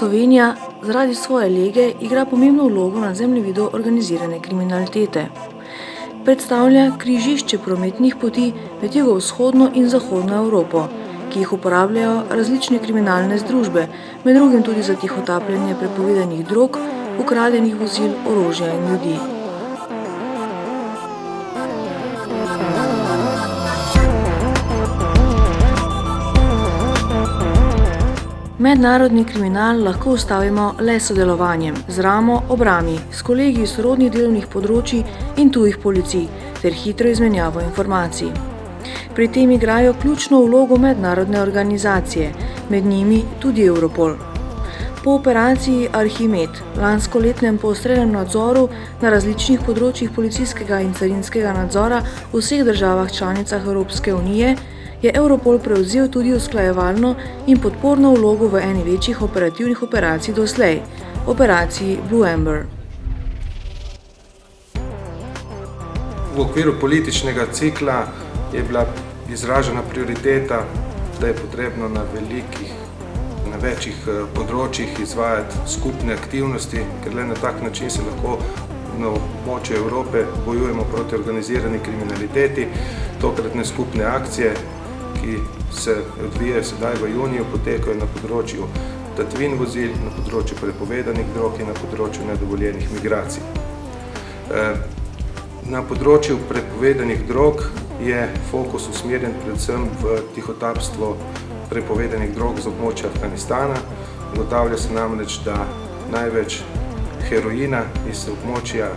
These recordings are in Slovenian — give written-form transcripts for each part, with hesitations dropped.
Slovenija zaradi svoje lege igra pomembno vlogo na zemljevidu organizirane kriminalitete. Predstavlja križišče prometnih poti med jugovzhodno in zahodno Evropo, ki jih uporabljajo različne kriminalne združbe, med drugim tudi za tihotapljanje prepovedanih drog, ukradenih vozil, orožja in ljudi. Mednarodni kriminal lahko ustavimo le s sodelovanjem, z ramo ob rami, s kolegi iz sorodnih delovnih področij in tujih policij ter hitro izmenjavo informacij. Pri tem igrajo ključno vlogo mednarodne organizacije, med njimi tudi Europol. Po operaciji Arhimed, lanskoletnem poostrenem nadzoru na različnih področjih policijskega in carinskega nadzora v vseh državah članicah Evropske unije, je Europol prevzel tudi usklajevalno in podporno vlogo v eni večjih operativnih operacij doslej, operaciji Blue Amber. V okviru političnega cikla je bila izražena prioriteta, da je potrebno na večjih področjih izvajati skupne aktivnosti, ker le na tak način se lahko na območju Evrope bojujemo proti organizirani kriminaliteti. Tokratne skupne akcije, ki se odvijajo sedaj v juniju, potekajo na področju tatvin vozil, na področju prepovedanih drog in na področju nedovoljenih migracij. Na področju prepovedanih drog je fokus usmerjen predvsem v tihotapstvo prepovedanih drog z območja Afganistana. Ugotavlja se namreč, da največ heroina iz območja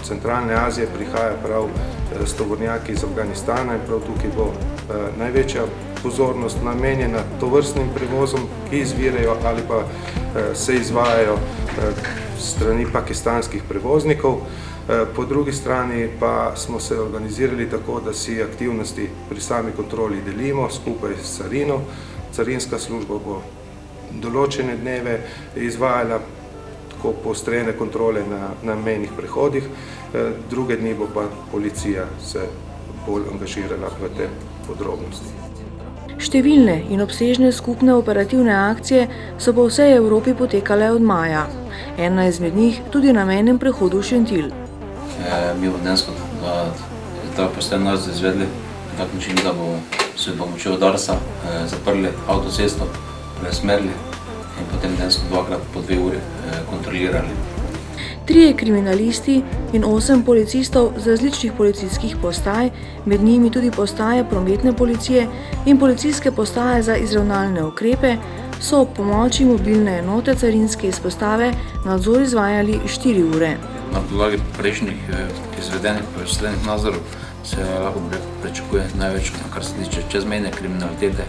Centralne Azije prihaja prav s tovornjaki iz Afganistana in prav tukaj bo največja pozornost namenjena tovrstnim prevozom, ki izvirajo ali pa se izvajajo strani pakistanskih prevoznikov. Po drugi strani pa smo se organizirali tako, da si aktivnosti pri sami kontroli delimo skupaj s carino. Carinska služba bo določene dneve izvajala tako poostrene kontrole na mejnih prehodih, druge dni bo pa policija se bolj angažirala v te podrobnosti. Številne in obsežne skupne operativne akcije so po vsej Evropi potekale od maja. Ena izmed njih tudi na mejnem prehodu Šentilj. Mi bomo dejansko ta postajni nadzor izvedli na tak način, da bomo s pomočjo Darsa zaprli avtocesto, preusmerili in potem dejansko dvakrat po 2 uri kontrolirali. 3 kriminalisti in 8 policistov z različnih policijskih postaj, med njimi tudi postaje prometne policije in policijske postaje za izravnalne ukrepe, so ob pomoči mobilne enote carinske izpostave nadzor izvajali 4 ure. Na podlagi prejšnjih izvedenih preostalih nadzorov se lahko pričakuje največ, kar se tiče čezmejne kriminalitete,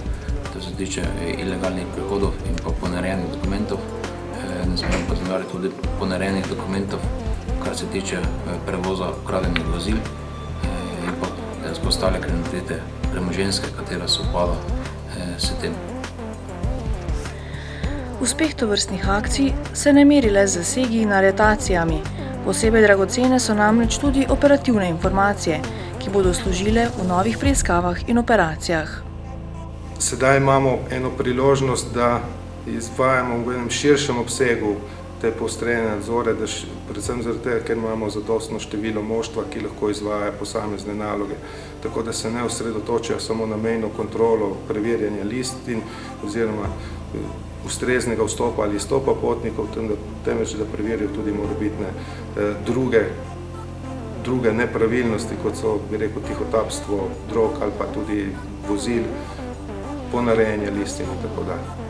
to se tiče ilegalnih prehodov in pa ponarejenih dokumentov. Ne smemo pa zanemariti tudi ponarejenih dokumentov, kar se tiče prevoza ukradenih vozil in pa ostale kriminalitete premoženjske, katera se upada s tem. Uspeh tovrstnih akcij se ne meri le z zasegi in aretacijami. Posebej dragocene so namreč tudi operativne informacije, ki bodo služile v novih preiskavah in operacijah. Sedaj imamo eno priložnost, da izvajamo v enem širšem obsegu te poostrene nadzore, predvsem zaradi tega, ker imamo zadostno število moštva, ki lahko izvaja posamezne naloge. Tako da se ne osredotočajo samo na mejno kontrolo, preverjanje listin oziroma ustreznega vstopa ali izstopa potnikov, temveč da preverijo tudi morebitne druge nepravilnosti, kot so, bi rekel, tihotapstvo drog ali pa tudi vozil, ponarejanje listin in tako dalje.